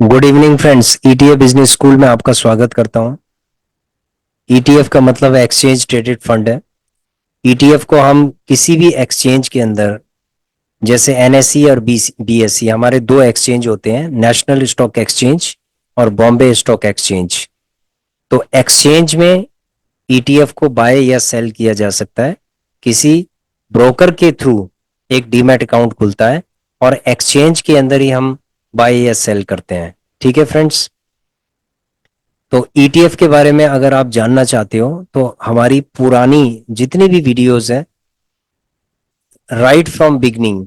Good evening friends. ETF business school में आपका स्वागत करता हूं। ईटीएफ का मतलब है एक्सचेंज ट्रेडेड फंड है। ईटीएफ को हम किसी भी एक्सचेंज के अंदर, जैसे एनएसई और बीएसई, हमारे दो एक्सचेंज होते हैं, नेशनल स्टॉक एक्सचेंज और बॉम्बे स्टॉक एक्सचेंज। तो एक्सचेंज में ईटीएफ को बाय या सेल किया जा सकता है। किसी ब्रोकर के थ्रू एक डीमैट अकाउंट खुलता है और एक्सचेंज के अंदर ही हम बाय या सेल करते हैं। ठीक है फ्रेंड्स। तो ईटीएफ के बारे में अगर आप जानना चाहते हो तो हमारी पुरानी जितनी भी वीडियोस हैं, राइट फ्रॉम बिगनिंग,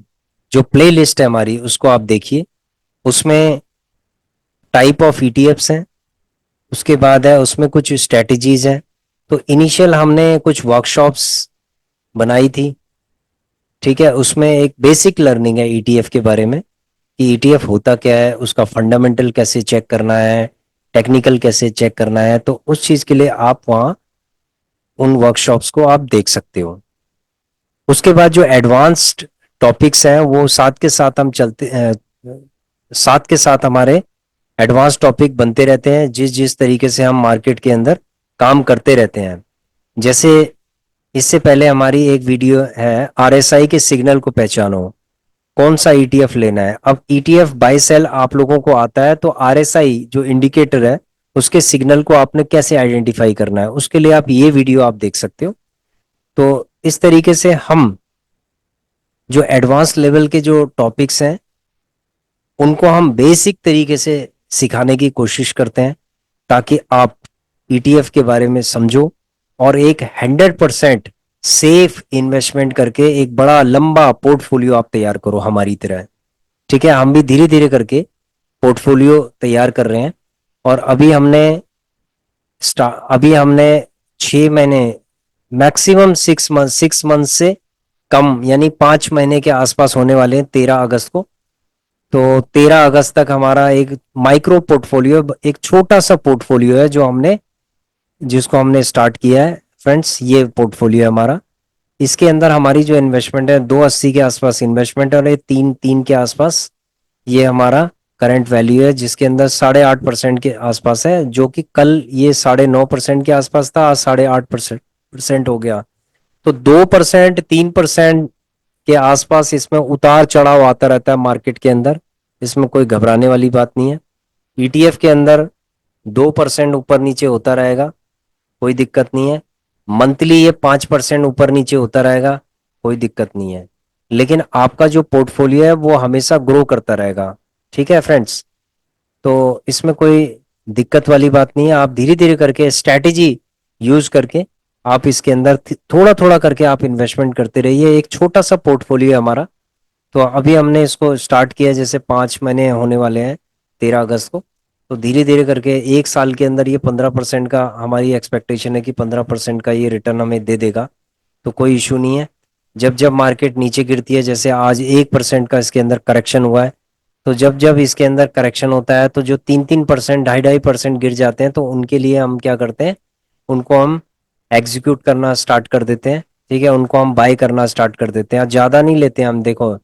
जो प्ले लिस्ट है हमारी, उसको आप देखिए। उसमें टाइप ऑफ ईटीएफ्स हैं, उसके बाद है उसमें कुछ स्ट्रेटजीज हैं। तो इनिशियल हमने कुछ वर्कशॉप्स बनाई थी। ठीक है, उसमें एक बेसिक लर्निंग है ईटीएफ के बारे में कि ईटीएफ होता क्या है, उसका फंडामेंटल कैसे चेक करना है, टेक्निकल कैसे चेक करना है। तो उस चीज के लिए आप वहां उन वर्कशॉप्स को आप देख सकते हो। उसके बाद जो एडवांस्ड टॉपिक्स हैं वो साथ के साथ हम साथ के साथ हमारे एडवांस टॉपिक बनते रहते हैं, जिस जिस तरीके से हम मार्केट के अंदर काम करते रहते हैं। जैसे इससे पहले हमारी एक वीडियो है, आरएसआई के सिग्नल को पहचानो, कौन सा ईटीएफ लेना है। अब ईटीएफ बाय सेल आप लोगों को आता है, तो आरएसआई जो इंडिकेटर है उसके सिग्नल को आपने कैसे आइडेंटिफाई करना है, उसके लिए आप ये वीडियो आप देख सकते हो। तो इस तरीके से हम जो एडवांस लेवल के जो टॉपिक्स हैं उनको हम बेसिक तरीके से सिखाने की कोशिश करते हैं, ताकि आप ईटीएफ के बारे में समझो और एक 100% सेफ इन्वेस्टमेंट करके एक बड़ा लंबा पोर्टफोलियो आप तैयार करो हमारी तरह। ठीक है, हम भी धीरे धीरे करके पोर्टफोलियो तैयार कर रहे हैं। और अभी हमने 6 महीने, मैक्सिमम 6 मंथ, 6 मंथ से कम, यानी 5 महीने के आसपास होने वाले हैं 13 अगस्त को। तो 13 अगस्त तक हमारा एक माइक्रो पोर्टफोलियो, एक छोटा सा पोर्टफोलियो है जो हमने जिसको हमने स्टार्ट किया है। फ्रेंड्स, ये पोर्टफोलियो है हमारा। इसके अंदर हमारी जो इन्वेस्टमेंट है 280 के आसपास इन्वेस्टमेंट है, और ये 3 के आसपास ये हमारा करंट वैल्यू है, जिसके अंदर 8.5% के आसपास है, जो कि कल ये 9.5% के आसपास था, आज 8.5% हो गया। तो 2%, 3% के आसपास इसमें उतार चढ़ाव आता रहता है मार्केट के अंदर। इसमें कोई घबराने वाली बात नहीं है। ईटीएफ के अंदर 2% ऊपर नीचे होता रहेगा, कोई दिक्कत नहीं है। मंथली ये 5% ऊपर नीचे होता रहेगा, कोई दिक्कत नहीं है। लेकिन आपका जो पोर्टफोलियो है वो हमेशा ग्रो करता रहेगा। ठीक है फ्रेंड्स। तो इसमें कोई दिक्कत वाली बात नहीं है। आप धीरे धीरे करके स्ट्रैटेजी यूज करके आप इसके अंदर थोड़ा थोड़ा करके आप इन्वेस्टमेंट करते रहिए। एक छोटा सा पोर्टफोलियो है हमारा। तो अभी हमने इसको स्टार्ट किया, जैसे 5 महीने होने वाले हैं 13 अगस्त को। तो धीरे धीरे करके 1 साल के अंदर ये 15% का हमारी एक्सपेक्टेशन है कि 15% का ये रिटर्न हमें दे देगा। तो कोई इशू नहीं है। जब जब मार्केट नीचे गिरती है, जैसे आज 1% का इसके अंदर करेक्शन हुआ है, तो जब जब इसके अंदर करेक्शन होता है तो जो 3-3%, 2.5% गिर जाते हैं, तो उनके लिए हम क्या करते हैं, उनको हम एग्जीक्यूट करना स्टार्ट कर देते हैं। ठीक है, उनको हम बाय करना स्टार्ट कर देते हैं। ज्यादा नहीं लेते हैं हम। देखो,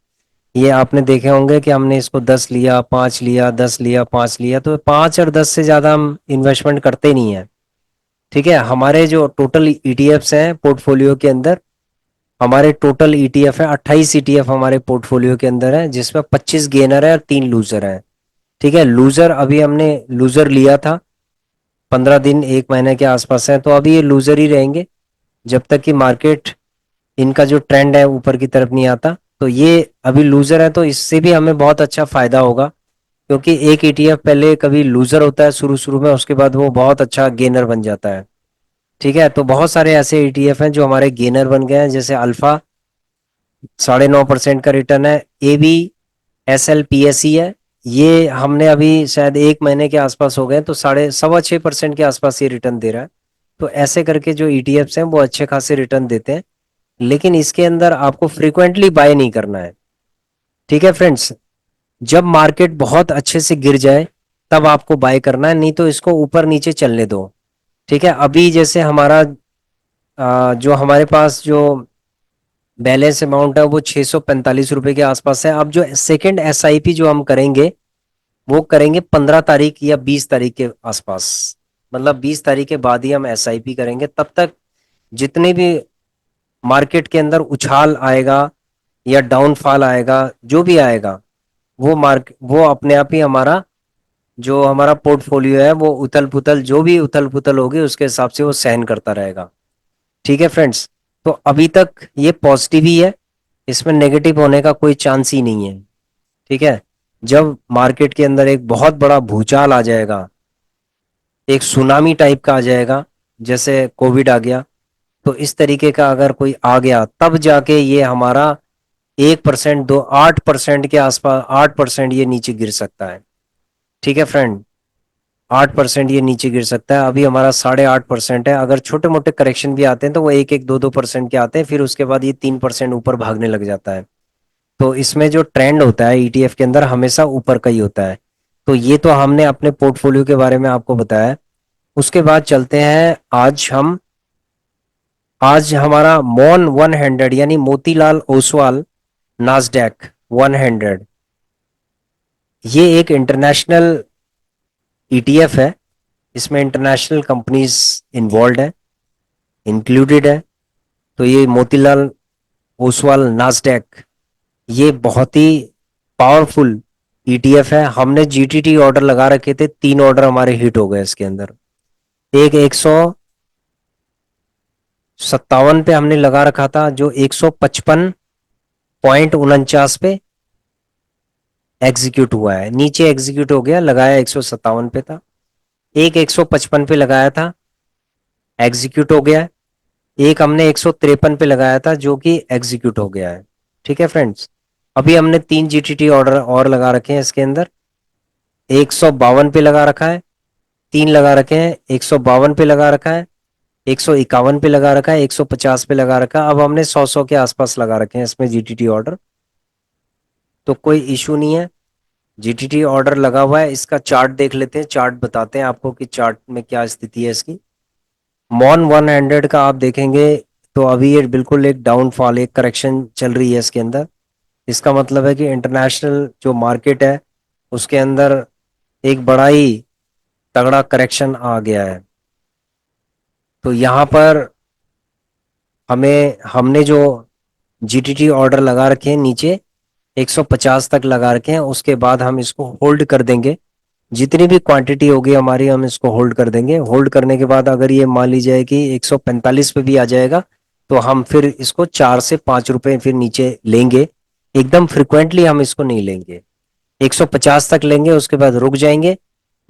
ये आपने देखे होंगे कि हमने इसको 10 लिया, 5 लिया, 10 लिया, 5 लिया, तो 5 और 10 से ज्यादा हम इन्वेस्टमेंट करते ही नहीं है। ठीक है, हमारे जो टोटल ईटीएफ्स हैं पोर्टफोलियो के अंदर, हमारे टोटल ईटीएफ है 28 ईटीएफ हमारे पोर्टफोलियो के अंदर है, जिसमें 25 गेनर है और 3 लूजर है। ठीक है, लूजर अभी हमने लूजर लिया था 15 दिन, 1 महीने के आसपास है, तो अभी ये लूजर ही रहेंगे जब तक कि मार्केट, इनका जो ट्रेंड है ऊपर की तरफ नहीं आता। तो ये अभी लूजर है, तो इससे भी हमें बहुत अच्छा फायदा होगा, क्योंकि एक ईटीएफ पहले कभी लूजर होता है शुरू शुरू में, उसके बाद वो बहुत अच्छा गेनर बन जाता है। ठीक है, तो बहुत सारे ऐसे ईटीएफ हैं जो हमारे गेनर बन गए हैं, जैसे अल्फा 9.5% का रिटर्न है। A B S L P S E है, ये हमने अभी शायद 1 महीने के आसपास हो गए, तो 6.25% के आसपास ये रिटर्न दे रहा है। तो ऐसे करके जो ईटीएफ्स हैं वो अच्छे खासे रिटर्न देते हैं, लेकिन इसके अंदर आपको फ्रिक्वेंटली बाय नहीं करना है। ठीक है फ्रेंड्स, जब मार्केट बहुत अच्छे से गिर जाए तब आपको बाय करना है, नहीं तो इसको ऊपर नीचे चलने दो। ठीक है, अभी जैसे हमारा जो हमारे पास जो बैलेंस अमाउंट है वो 645 रुपए के आसपास है। अब जो सेकंड एसआईपी जो हम करेंगे वो करेंगे 15 तारीख या 20 तारीख के आसपास। मतलब 20 तारीख के बाद ही हम एसआईपी करेंगे। तब तक जितने भी मार्केट के अंदर उछाल आएगा या डाउनफॉल आएगा, जो भी आएगा, वो अपने आप ही हमारा जो हमारा पोर्टफोलियो है वो उथल पुथल, जो भी उथल पुथल होगी उसके हिसाब से वो सहन करता रहेगा। ठीक है फ्रेंड्स। तो अभी तक ये पॉजिटिव ही है, इसमें नेगेटिव होने का कोई चांस ही नहीं है। ठीक है। जब मार्केट के अंदर एक बहुत बड़ा भूचाल आ जाएगा, एक सुनामी टाइप का आ जाएगा, जैसे कोविड आ गया, तो इस तरीके का अगर कोई आ गया तब जाके ये हमारा 1% दो 8% के आसपास, 8% ये नीचे गिर सकता है। ठीक है फ्रेंड, 8% ये नीचे गिर सकता है। अभी हमारा 8.5% है। अगर छोटे मोटे करेक्शन भी आते हैं तो वो 1-1, 2-2% के आते हैं, फिर उसके बाद ये 3% ऊपर भागने लग जाता है। तो इसमें जो ट्रेंड होता है ईटीएफ के अंदर हमेशा ऊपर का ही होता है। तो ये तो हमने अपने पोर्टफोलियो के बारे में आपको बताया। उसके बाद चलते हैं, आज हमारा मॉन 100 यानी मोतीलाल ओसवाल नास्डैक 100, ये एक इंटरनेशनल ईटीएफ है। इसमें इंटरनेशनल कंपनीज इन्वॉल्व है, इंक्लूडेड है। तो ये मोतीलाल ओसवाल नास्डैक, ये बहुत ही पावरफुल ईटीएफ है। हमने जीटीटी ऑर्डर लगा रखे थे, 3 ऑर्डर हमारे हिट हो गए इसके अंदर। एक 157 पे हमने लगा रखा था, जो 155.49 पे एग्जीक्यूट हुआ है, नीचे एग्जीक्यूट हो गया, लगाया 157 पे था। एक 155 पे लगाया था, एग्जीक्यूट हो गया। एक हमने 153 पे लगाया था जो कि एग्जीक्यूट हो गया है। ठीक है फ्रेंड्स। अभी हमने 3 जीटीटी ऑर्डर और लगा रखे हैं इसके अंदर। 152 पे लगा रखा है, 3 लगा रखे हैं, 152 पे लगा रखा है, 151 पे लगा रखा है, 150 पे लगा रखा है। अब हमने 100 के आसपास लगा रखे हैं इसमें जीटीटी ऑर्डर। तो कोई इशू नहीं है, जीटीटी ऑर्डर लगा हुआ है। इसका चार्ट देख लेते हैं, चार्ट बताते हैं आपको कि चार्ट में क्या स्थिति है इसकी। मॉन 100 का आप देखेंगे तो अभी ये बिल्कुल एक डाउनफॉल, एक करेक्शन चल रही है इसके अंदर। इसका मतलब है कि इंटरनेशनल जो मार्केट है उसके अंदर एक बड़ा ही तगड़ा करेक्शन आ गया है। तो यहाँ पर हमने जो जीटीटी ऑर्डर लगा रखे हैं नीचे 150 तक लगा रखे हैं, उसके बाद हम इसको होल्ड कर देंगे। जितनी भी क्वांटिटी होगी हमारी हम इसको होल्ड कर देंगे। होल्ड करने के बाद अगर ये मान ली जाए कि 145 पे भी आ जाएगा तो हम फिर इसको 4 से 5 रुपए फिर नीचे लेंगे। एकदम फ्रिक्वेंटली हम इसको नहीं लेंगे, 150 तक लेंगे, उसके बाद रुक जाएंगे।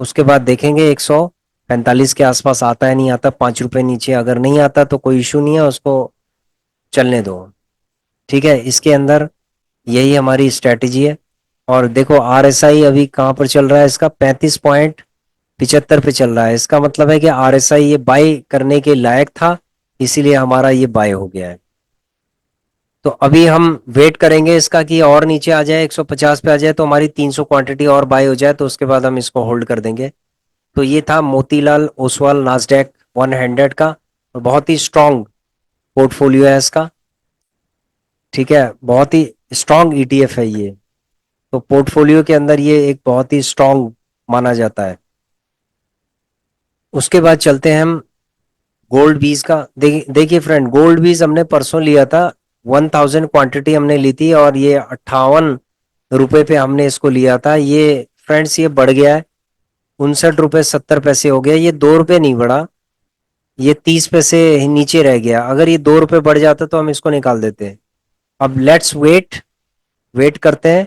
उसके बाद देखेंगे 145 के आसपास आता है नहीं आता, 5 रुपए नीचे अगर नहीं आता तो कोई इशू नहीं है, उसको चलने दो। ठीक है। इसके अंदर यही हमारी स्ट्रेटेजी है। और देखो आरएसआई अभी कहां पर चल रहा है, इसका 35.75 पे चल रहा है। इसका मतलब है कि आरएसआई ये बाय करने के लायक था, इसीलिए हमारा ये बाय हो गया है। तो अभी हम वेट करेंगे इसका कि और नीचे आ जाए, 150 पे आ जाए, तो हमारी 300 क्वांटिटी और बाय हो जाए, तो उसके बाद हम इसको होल्ड कर देंगे। तो ये था मोतीलाल ओसवाल नास्डैक 100 का, और बहुत ही स्ट्रांग पोर्टफोलियो है इसका। ठीक है, बहुत ही स्ट्रांग ईटीएफ है ये। तो पोर्टफोलियो के अंदर ये एक बहुत ही स्ट्रांग माना जाता है। उसके बाद चलते हैं हम गोल्ड बीज का। देखिए फ्रेंड, गोल्ड बीज हमने परसों लिया था, 1000 क्वांटिटी हमने ली थी, और ये 58 रुपए पे हमने इसको लिया था। ये फ्रेंड्स ये बढ़ गया है, 59 रुपए 70 पैसे हो गया। ये 2 रुपए नहीं बढ़ा, ये 30 पैसे नीचे रह गया। अगर ये 2 रुपए बढ़ जाता तो हम इसको निकाल देते। अब लेट्स वेट करते हैं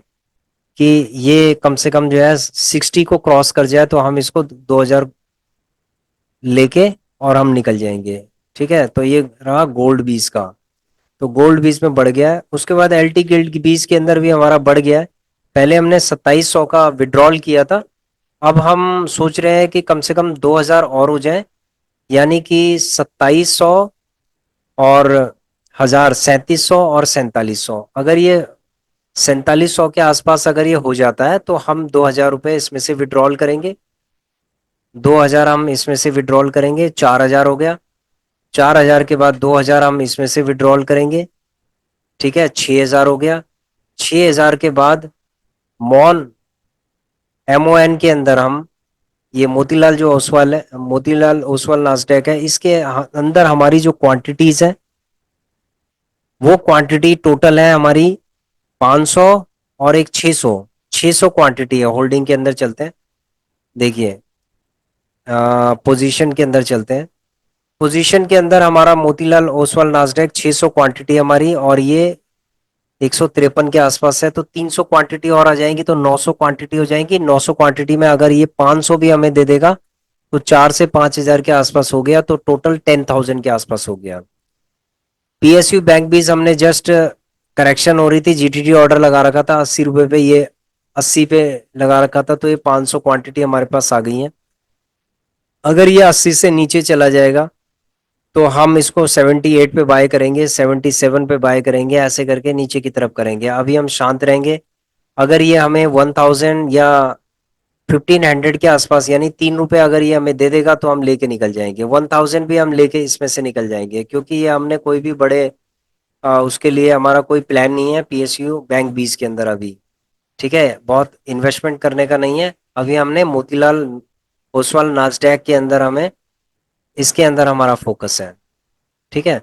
कि ये कम से कम जो है 60 को क्रॉस कर जाए तो हम इसको 2000 लेके और हम निकल जाएंगे। ठीक है। तो ये रहा गोल्ड बीज का। तो गोल्ड बीज में बढ़ गया है। उसके बाद एलटी गिल्ड बीज के अंदर भी हमारा बढ़ गया है। पहले हमने 2700 का विड्रॉल किया था, अब हम सोच रहे हैं कि कम से कम 2000 और हो जाए, यानी कि 2700 और 1000, 3700 और 4700। अगर ये 4700 के आसपास अगर ये हो जाता है तो हम 2000 रुपए इसमें से विड्रॉल करेंगे। 2000 हम इसमें से विड्रॉल करेंगे, 4000 हो गया। 4000 के बाद 2000 हम इसमें से विड्रॉल करेंगे। ठीक है, 6000 हो गया। 6000 के बाद मॉन MON के अंदर हम ये मोतीलाल जो ओसवाल है, मोतीलाल ओसवाल नास्डैक है, इसके अंदर हमारी जो क्वांटिटीज है वो क्वांटिटी टोटल है हमारी 500 और एक 600, 600 क्वांटिटी है होल्डिंग के अंदर। चलते हैं, देखिए पोजीशन के अंदर चलते हैं। पोजीशन के अंदर हमारा मोतीलाल ओसवाल नास्डैक 600 क्वांटिटी हमारी, और ये 153 के आसपास है, तो 300 क्वांटिटी और आ जाएंगी तो 900 क्वांटिटी हो जाएंगी। 900 क्वांटिटी में अगर ये 500 भी हमें दे देगा तो 4 से 5 हजार के आसपास हो गया, तो टोटल 10,000 के आसपास हो गया। PSU बैंक बीज हमने जस्ट करेक्शन हो रही थी, GTT ऑर्डर लगा रखा था 80 रुपए पे, ये 80 पे लगा रखा था, तो ये 500 क्वांटिटी हमारे पास आ गई है। अगर ये 80 से नीचे चला जाएगा तो हम इसको 78 पे बाय करेंगे, 77 पे बाय करेंगे, ऐसे करके नीचे की तरफ करेंगे। अभी हम शांत रहेंगे। अगर ये हमें 1000 या 1500 के आसपास यानी 3 रुपए अगर ये हमें दे देगा तो हम लेके निकल जाएंगे। 1000 भी हम लेके इसमें से निकल जाएंगे, क्योंकि ये हमने कोई भी बड़े उसके लिए हमारा कोई प्लान नहीं है PSU बैंक बीस के अंदर अभी। ठीक है, बहुत इन्वेस्टमेंट करने का नहीं है अभी। हमने मोतीलाल ओसवाल नास्डैक के अंदर हमें इसके अंदर हमारा फोकस है। ठीक है,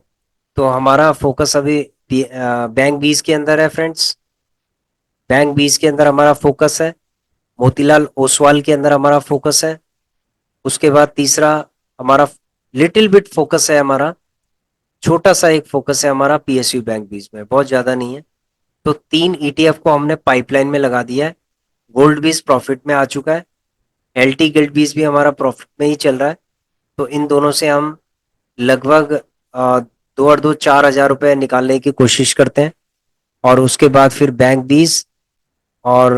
तो हमारा फोकस अभी बैंक बीस के अंदर है फ्रेंड्स। बैंक बीस के अंदर हमारा फोकस है, मोतीलाल ओसवाल के अंदर हमारा फोकस है। उसके बाद तीसरा हमारा लिटिल बिट फोकस है, हमारा छोटा सा एक फोकस है हमारा PSU बैंक बीस में, बहुत ज्यादा नहीं है। तो 3 ETF को हमने पाइपलाइन में लगा दिया है। गोल्ड बीस प्रॉफिट में आ चुका है, LT गिल्ड बीस भी हमारा प्रॉफिट में ही चल रहा है। तो इन दोनों से हम लगभग 2 और 2 4 हजार रुपए निकालने की कोशिश करते हैं, और उसके बाद फिर बैंक बीस और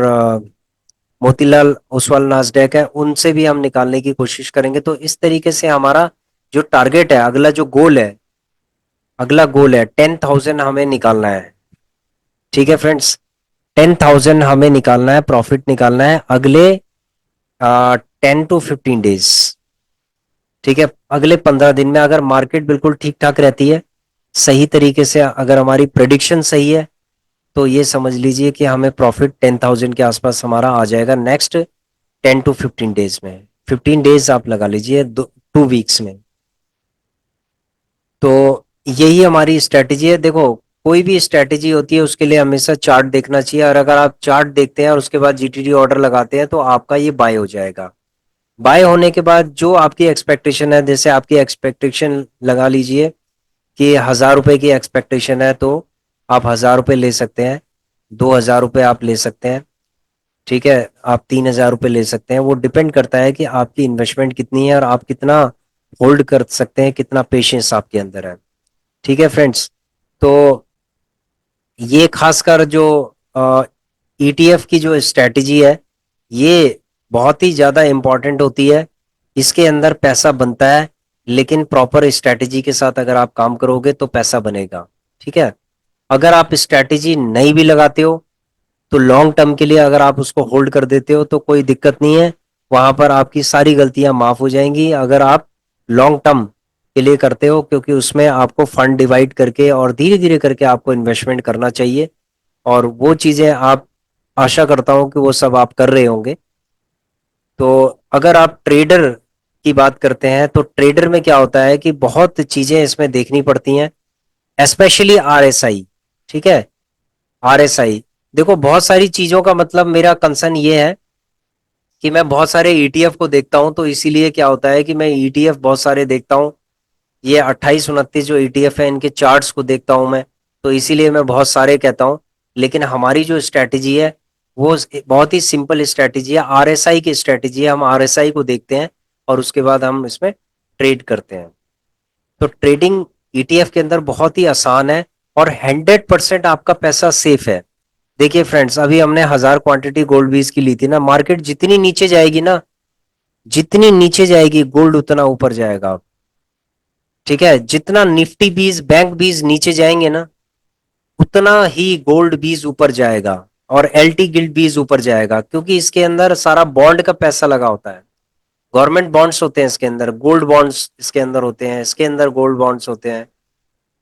मोतीलाल ओसवाल नास्डैक है उनसे भी हम निकालने की कोशिश करेंगे। तो इस तरीके से हमारा जो टारगेट है, अगला जो गोल है, अगला गोल है 10,000 हमें निकालना है। ठीक है फ्रेंड्स, 10,000 हमें निकालना है, प्रॉफिट निकालना है अगले 10 to 15 डेज। ठीक है, अगले 15 दिन में अगर मार्केट बिल्कुल ठीक ठाक रहती है, सही तरीके से अगर हमारी प्रेडिक्शन सही है, तो ये समझ लीजिए कि हमें प्रॉफिट 10,000 के आसपास हमारा आ जाएगा नेक्स्ट 10 to 15 डेज में। 15 डेज आप लगा लीजिए, 2 वीक्स में। तो यही हमारी स्ट्रेटेजी है। देखो, कोई भी स्ट्रेटेजी होती है उसके लिए हमेशा चार्ट देखना चाहिए, और अगर आप चार्ट देखते हैं और उसके बाद GTD ऑर्डर लगाते हैं तो आपका ये बाय हो जाएगा। बाय होने के बाद जो आपकी एक्सपेक्टेशन है, जैसे आपकी एक्सपेक्टेशन लगा लीजिए कि 1000 रुपए की एक्सपेक्टेशन है, तो आप 1000 रुपए ले सकते हैं, 2000 रुपए आप ले सकते हैं। ठीक है, आप 3000 रुपए ले सकते हैं। वो डिपेंड करता है कि आपकी इन्वेस्टमेंट कितनी है और आप कितना होल्ड कर सकते हैं, कितना पेशेंस आपके अंदर है। ठीक है फ्रेंड्स, तो ये खासकर जो ETF की जो स्ट्रेटजी है, ये बहुत ही ज्यादा इंपॉर्टेंट होती है। इसके अंदर पैसा बनता है, लेकिन प्रॉपर स्ट्रेटजी के साथ अगर आप काम करोगे तो पैसा बनेगा। ठीक है, अगर आप स्ट्रेटजी नहीं भी लगाते हो तो लॉन्ग टर्म के लिए अगर आप उसको होल्ड कर देते हो तो कोई दिक्कत नहीं है, वहां पर आपकी सारी गलतियां माफ हो जाएंगी अगर आप लॉन्ग टर्म के लिए करते हो, क्योंकि उसमें आपको फंड डिवाइड करके और धीरे धीरे करके आपको इन्वेस्टमेंट करना चाहिए। और वो चीजें आप, आशा करता हूं कि वो सब आप कर रहे होंगे। तो अगर आप ट्रेडर की बात करते हैं तो ट्रेडर में क्या होता है कि बहुत चीजें इसमें देखनी पड़ती हैं, स्पेशली RSI। ठीक है, RSI, देखो बहुत सारी चीजों का मतलब, मेरा कंसर्न ये है कि मैं बहुत सारे ETF को देखता हूं, तो इसीलिए क्या होता है कि मैं ETF बहुत सारे देखता हूं। ये 28 29 जो ETF है इनके चार्ट्स को देखता हूं मैं, तो इसीलिए मैं बहुत सारे कहता हूं। लेकिन हमारी जो स्ट्रैटेजी है वो बहुत ही सिंपल स्ट्रैटेजी है, RSI की स्ट्रैटेजी है। हम RSI को देखते हैं और उसके बाद हम इसमें ट्रेड करते हैं। तो ट्रेडिंग ETF के अंदर बहुत ही आसान है, और 100% आपका पैसा सेफ है। देखिए फ्रेंड्स, अभी हमने 1000 क्वांटिटी गोल्ड बीज की ली थी ना, मार्केट जितनी नीचे जाएगी ना, जितनी नीचे जाएगी गोल्ड उतना ऊपर जाएगा। ठीक है, जितना निफ्टी बीज बैंक बीज नीचे जाएंगे ना, उतना ही गोल्ड बीज ऊपर जाएगा, और LT गिल्ड बीज ऊपर जाएगा, क्योंकि इसके अंदर सारा बॉन्ड का पैसा लगा होता है। गवर्नमेंट बॉन्ड्स होते हैं इसके अंदर, गोल्ड बॉन्ड्स इसके अंदर होते हैं, इसके अंदर गोल्ड बॉन्ड्स होते हैं।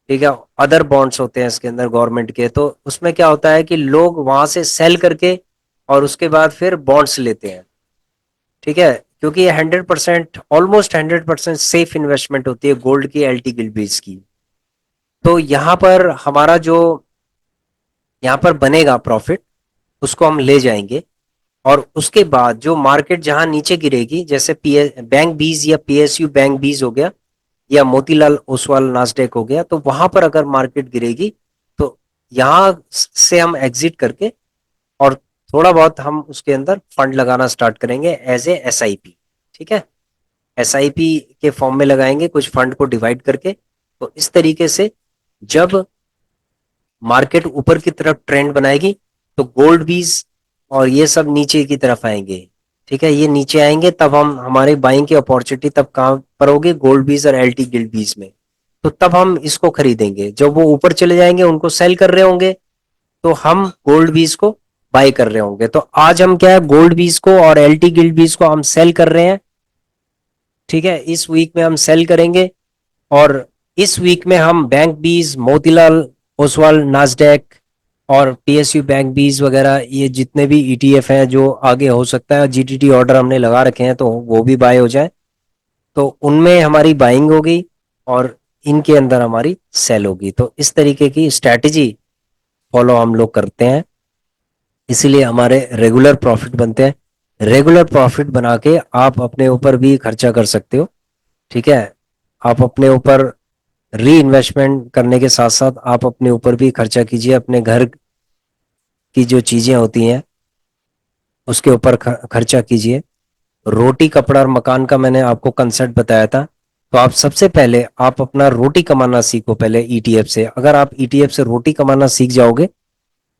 ठीक है, अदर बॉन्ड्स होते हैं इसके अंदर गवर्नमेंट के। तो उसमें क्या होता है कि लोग वहां से सेल करके और उसके बाद फिर बॉन्ड्स लेते हैं। ठीक है, क्योंकि ये 100% ऑलमोस्ट 100% सेफ इन्वेस्टमेंट होती है गोल्ड की, एलटी गिल्डीज की। तो यहाँ पर हमारा जो यहाँ पर बनेगा प्रॉफिट, उसको हम ले जाएंगे। और उसके बाद जो मार्केट जहां नीचे गिरेगी, जैसे पी बैंक बीज या पीएसयू बैंक बीज हो गया, या मोतीलाल ओसवाल नास्डेक हो गया, तो वहां पर अगर मार्केट गिरेगी, तो यहां से हम एग्जिट करके और थोड़ा बहुत हम उसके अंदर फंड लगाना स्टार्ट करेंगे एज ए एसआईपी। ठीक है, एसआईपी के फॉर्म में लगाएंगे कुछ फंड को डिवाइड करके। तो इस तरीके से जब मार्केट ऊपर की तरफ ट्रेंड बनाएगी, तो गोल्ड बीज और ये सब नीचे की तरफ आएंगे। ठीक है, ये नीचे आएंगे, तब हम हमारे बाइंग की अपॉर्चुनिटी तब कहां पर होगी, गोल्ड बीज और एलटी गिल्ड बीज में। तो तब हम इसको खरीदेंगे, जब वो ऊपर चले जाएंगे उनको सेल कर रहे होंगे, तो हम गोल्ड बीज को बाय कर रहे होंगे। तो आज हम क्या है, गोल्ड बीज को और एलटी गिल्ड बीज को हम सेल कर रहे हैं। ठीक है, इस वीक में हम सेल करेंगे। और इस वीक में हम बैंक बीज, मोतीलाल ओसवाल नास्डैक और पीएसयू बैंक बीज वगैरह, ये जितने भी ईटीएफ हैं जो आगे हो सकता है जीटीटी ऑर्डर हमने लगा रखे हैं, तो वो भी बाय हो जाए। तो उनमें हमारी बाइंग होगी और इनके अंदर हमारी सेल होगी। तो इस तरीके की स्ट्रैटेजी फॉलो हम लोग करते हैं, इसीलिए हमारे रेगुलर प्रॉफिट बनते हैं। रेगुलर प्रॉफिट बना के आप अपने ऊपर भी खर्चा कर सकते हो। ठीक है, आप अपने ऊपर री इन्वेस्टमेंट करने के साथ साथ आप अपने ऊपर भी खर्चा कीजिए, अपने घर की जो चीजें होती हैं उसके ऊपर खर्चा कीजिए। रोटी कपड़ा और मकान का मैंने आपको कंसेप्ट बताया था। तो आप सबसे पहले आप अपना रोटी कमाना सीखो पहले ईटीएफ से। अगर आप ईटीएफ से रोटी कमाना सीख जाओगे,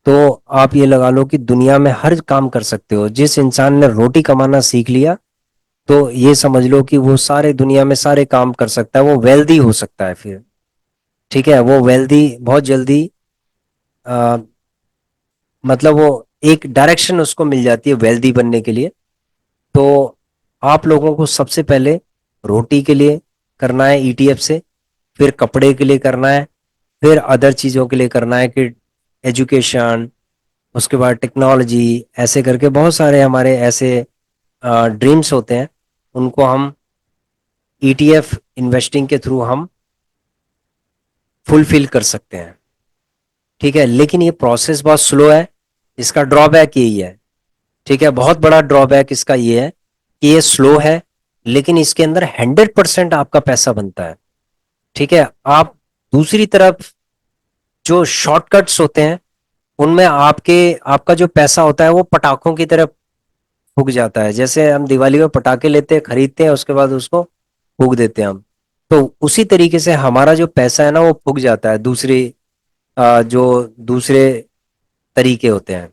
तो आप ये लगा लो कि दुनिया में हर काम कर सकते हो। जिस इंसान ने रोटी कमाना सीख लिया, तो ये समझ लो कि वो सारे दुनिया में सारे काम कर सकता है, वो वेल्दी हो सकता है फिर। ठीक है, वो वेल्दी बहुत जल्दी, आ, मतलब वो एक डायरेक्शन उसको मिल जाती है वेल्दी बनने के लिए। तो आप लोगों को सबसे पहले रोटी के लिए करना है ईटीएफ से, फिर कपड़े के लिए करना है, फिर अदर चीज़ों के लिए करना है कि एजुकेशन, उसके बाद टेक्नोलॉजी, ऐसे करके बहुत सारे हमारे ऐसे ड्रीम्स होते हैं, उनको हम ईटीएफ इन्वेस्टिंग के थ्रू हम फुलफिल कर सकते हैं। ठीक है, लेकिन ये प्रोसेस बहुत स्लो है, इसका ड्रॉबैक यही है। ठीक है, बहुत बड़ा ड्रॉबैक इसका ये है कि ये स्लो है, लेकिन इसके अंदर 100% आपका पैसा बनता है। ठीक है, आप दूसरी तरफ जो शॉर्टकट्स होते हैं, उनमें आपका जो पैसा होता है वो पटाखों की तरफ फूक जाता है। जैसे हम दिवाली में पटाखे लेते हैं, खरीदते हैं, उसके बाद उसको फूक देते हैं हम। तो उसी तरीके से हमारा जो पैसा है ना, वो फूक जाता है जो दूसरे तरीके होते हैं।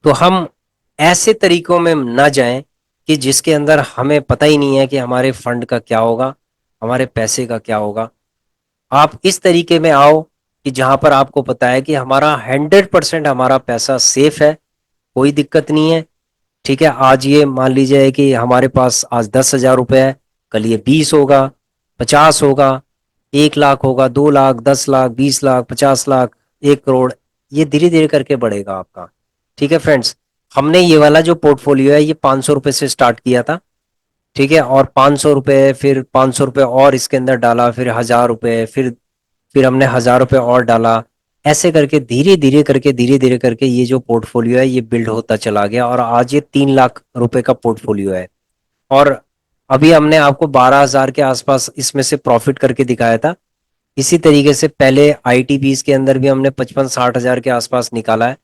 तो हम ऐसे तरीकों में ना जाएं कि जिसके अंदर हमें पता ही नहीं है कि हमारे फंड का क्या होगा, हमारे पैसे का क्या होगा। आप इस तरीके में आओ कि जहां पर आपको पता है कि हमारा 100% हमारा पैसा सेफ है, कोई दिक्कत नहीं है। ठीक है, आज ये मान लीजिए कि हमारे पास आज 10,000 रुपए है, कल ये 20 होगा, 50 होगा, 1 लाख होगा, 2 लाख, 10 लाख, 20 लाख, 50 लाख, 1 करोड़, ये धीरे धीरे करके बढ़ेगा आपका। ठीक है फ्रेंड्स, हमने ये वाला जो पोर्टफोलियो है ये 500 रुपए से स्टार्ट किया था। ठीक है, और 500 रुपए, फिर 500 रुपए और इसके अंदर डाला, फिर 1,000 रुपए, फिर हमने 1,000 रुपए और डाला। ऐसे करके धीरे धीरे करके ये जो पोर्टफोलियो है ये बिल्ड होता चला गया, और आज ये 3 लाख रुपए का पोर्टफोलियो है। और अभी हमने आपको 12,000 के आसपास इसमें से प्रॉफिट करके दिखाया था। इसी तरीके से पहले आईटीबीज के अंदर भी हमने 55-60 हजार के आसपास निकाला है।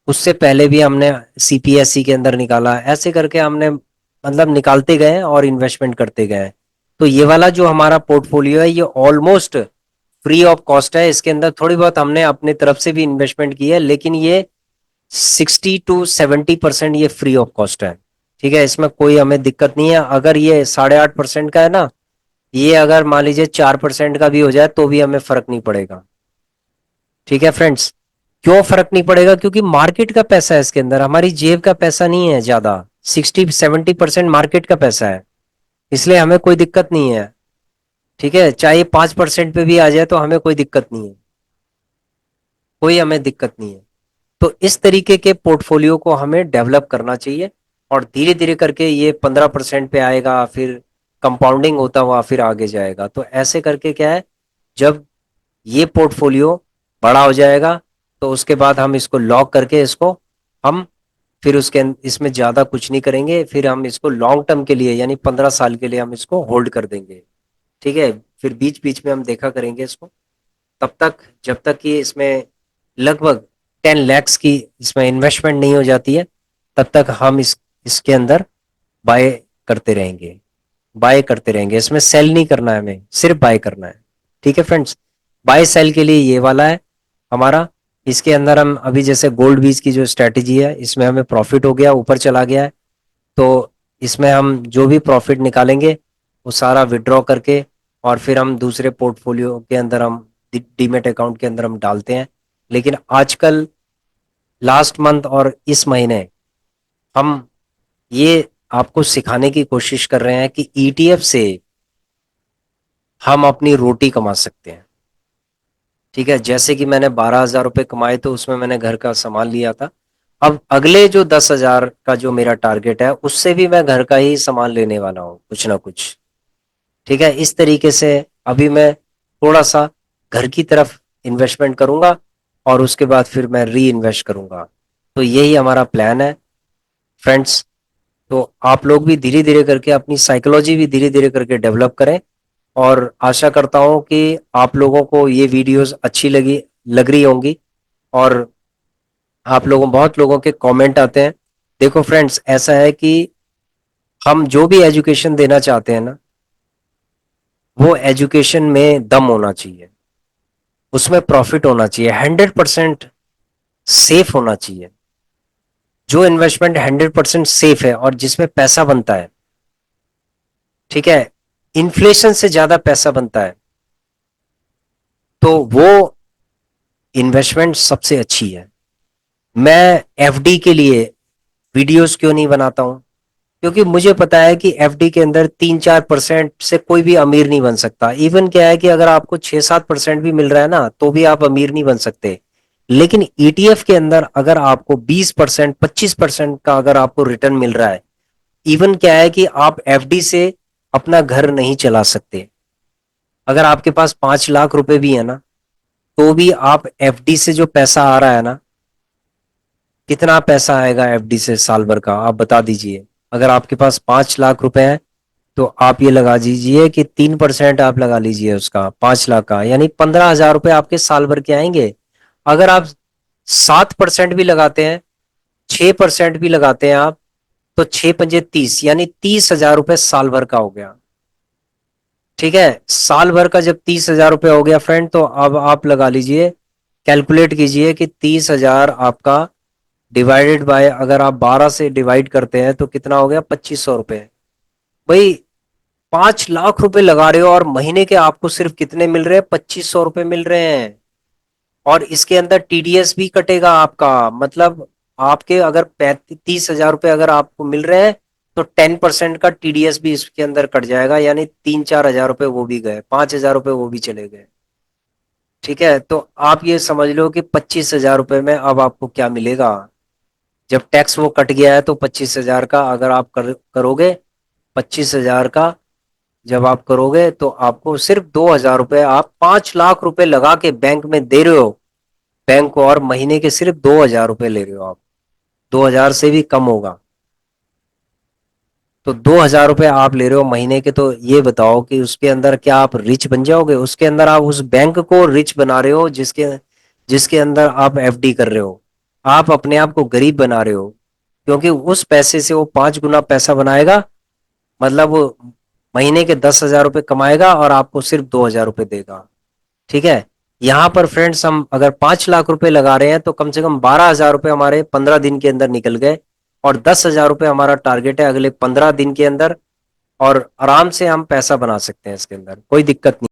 उससे पहले भी हमने सीपीएससी के अंदर निकाला है। ऐसे करके हमने मतलब निकालते गए और इन्वेस्टमेंट करते गए। तो ये वाला जो हमारा पोर्टफोलियो है ये ऑलमोस्ट फ्री ऑफ कॉस्ट है। इसके अंदर थोड़ी बहुत हमने अपने तरफ से भी इन्वेस्टमेंट की है, लेकिन ये 60 to 70% ये फ्री ऑफ कॉस्ट है। ठीक है, इसमें कोई हमें दिक्कत नहीं है। अगर ये 8.5% का है ना, ये अगर मान लीजिए 4% का भी हो जाए तो भी हमें फर्क नहीं पड़ेगा। ठीक है फ्रेंड्स, क्यों फर्क नहीं पड़ेगा? क्योंकि मार्केट का पैसा है इसके अंदर, हमारी जेब का पैसा नहीं है ज्यादा। 60-70% मार्केट का पैसा है, इसलिए हमें कोई दिक्कत नहीं है। ठीक है, चाहे 5% पे भी आ जाए तो हमें कोई दिक्कत नहीं है, कोई हमें दिक्कत नहीं है। तो इस तरीके के पोर्टफोलियो को हमें डेवलप करना चाहिए। और धीरे धीरे करके ये 15% पे आएगा, फिर कंपाउंडिंग होता हुआ फिर आगे जाएगा। तो ऐसे करके क्या है, जब ये पोर्टफोलियो बड़ा हो जाएगा तो उसके बाद हम इसको लॉक करके इसको हम फिर उसके इसमें ज़्यादा कुछ नहीं करेंगे, फिर हम इसको लॉन्ग टर्म के लिए यानी 15 साल के लिए हम इसको होल्ड कर देंगे। ठीक है, फिर बीच बीच में हम देखा करेंगे इसको, तब तक जब तक कि इसमें लगभग 10 lakhs की इसमें इन्वेस्टमेंट नहीं हो जाती है, तब तक हम इसके अंदर बाय करते रहेंगे, बाय करते रहेंगे। इसमें सेल नहीं करना है, हमें सिर्फ बाय करना है। ठीक है फ्रेंड्स, बाय सेल के लिए ये वाला है हमारा। इसके अंदर हम अभी जैसे गोल्ड बीज की जो स्ट्रेटेजी है, इसमें हमें प्रॉफिट हो गया, ऊपर चला गया है, तो इसमें हम जो भी प्रॉफिट निकालेंगे वो सारा विड्रॉ करके और फिर हम दूसरे पोर्टफोलियो के अंदर हम डीमेट अकाउंट के अंदर हम डालते हैं। लेकिन आजकल लास्ट मंथ और इस महीने हम ये आपको सिखाने की कोशिश कर रहे हैं कि ईटीएफ से हम अपनी रोटी कमा सकते हैं। ठीक है, जैसे कि मैंने 12,000 रुपये कमाए तो उसमें मैंने घर का सामान लिया था। अब अगले जो 10,000 का जो मेरा टारगेट है, उससे भी मैं घर का ही सामान लेने वाला हूँ कुछ ना कुछ। ठीक है, इस तरीके से अभी मैं थोड़ा सा घर की तरफ इन्वेस्टमेंट करूंगा और उसके बाद फिर मैं री इन्वेस्ट करूंगा। तो यही हमारा प्लान है फ्रेंड्स। तो आप लोग भी धीरे धीरे करके अपनी साइकोलॉजी भी धीरे धीरे करके डेवलप करें, और आशा करता हूं कि आप लोगों को ये वीडियोस अच्छी लग रही होंगी। और आप लोगों बहुत लोगों के कमेंट आते हैं। देखो फ्रेंड्स, ऐसा है कि हम जो भी एजुकेशन देना चाहते हैं ना, वो एजुकेशन में दम होना चाहिए, उसमें प्रॉफिट होना चाहिए, 100% सेफ होना चाहिए। जो इन्वेस्टमेंट 100% सेफ है और जिसमें पैसा बनता है, ठीक है, इन्फ्लेशन से ज्यादा पैसा बनता है, तो वो इन्वेस्टमेंट सबसे अच्छी है। मैं एफडी के लिए वीडियोस क्यों नहीं बनाता हूं? क्योंकि मुझे पता है कि एफडी के अंदर 3-4% से कोई भी अमीर नहीं बन सकता। इवन क्या है कि अगर आपको 6-7% भी मिल रहा है ना, तो भी आप अमीर नहीं बन सकते। लेकिन ईटीएफ के अंदर अगर आपको 20%, 25% का अगर आपको रिटर्न मिल रहा है, इवन क्या है कि आप एफडी से अपना घर नहीं चला सकते। अगर आपके पास 5 लाख रुपए भी है ना, तो भी आप एफडी से जो पैसा आ रहा है ना, कितना पैसा आएगा एफडी से साल भर का, आप बता दीजिए। अगर आपके पास 5 लाख रुपए है, तो आप ये लगा दीजिए कि 3% आप लगा लीजिए उसका, 5 लाख का, यानी 15,000 रुपए आपके साल भर के आएंगे। अगर आप 7% भी लगाते हैं, 6% भी लगाते हैं आप, तो 6 पंजे 30, यानी 30,000 रुपए साल भर का हो गया। ठीक है, साल भर का जब 30,000 रुपये हो गया फ्रेंड, तो अब आप लगा लीजिए, कैलकुलेट कीजिए कि 30,000 आपका डिवाइडेड बाय, अगर आप 12 से डिवाइड करते हैं तो कितना हो गया, 2500 रुपये। भाई, 5 लाख रुपए लगा रहे हो और महीने के आपको सिर्फ कितने मिल रहे हैं, 2500 रुपये मिल रहे हैं। और इसके अंदर टीडीएस भी कटेगा आपका, मतलब आपके अगर 30,000 रुपये अगर आपको मिल रहे हैं, तो 10% का टीडीएस भी इसके अंदर कट जाएगा, यानी 3-4 हजार रुपए वो भी गए, 5,000 रुपये वो भी चले गए। ठीक है, तो आप ये समझ लो कि 25,000 रुपये में अब आपको क्या मिलेगा। जब टैक्स वो कट गया है तो 25,000 का अगर आप करोगे, 25,000 का जब आप करोगे तो आपको सिर्फ 2,000 रुपये, आप 5 लाख रुपए लगा के बैंक में दे रहे हो, बैंक को, और महीने के सिर्फ 2,000 रुपये ले रहे हो आप। 2,000 से भी कम होगा। तो 2,000 रुपये आप ले रहे हो महीने के, तो ये बताओ कि उसके अंदर क्या आप रिच बन जाओगे? उसके अंदर आप उस बैंक को रिच बना रहे हो जिसके जिसके अंदर आप एफडी कर रहे हो। आप अपने आप को गरीब बना रहे हो, क्योंकि उस पैसे से वो 5 गुना पैसा बनाएगा। मतलब वो महीने के 10,000 रुपये कमाएगा और आपको सिर्फ 2,000 रुपये देगा। ठीक है, यहाँ पर फ्रेंड्स हम अगर 5 लाख रुपए लगा रहे हैं, तो कम से कम 12,000 रुपये हमारे 15 दिन के अंदर निकल गए, और 10,000 रुपये हमारा टारगेट है अगले 15 दिन के अंदर। और आराम से हम पैसा बना सकते हैं इसके अंदर, कोई दिक्कत नहीं।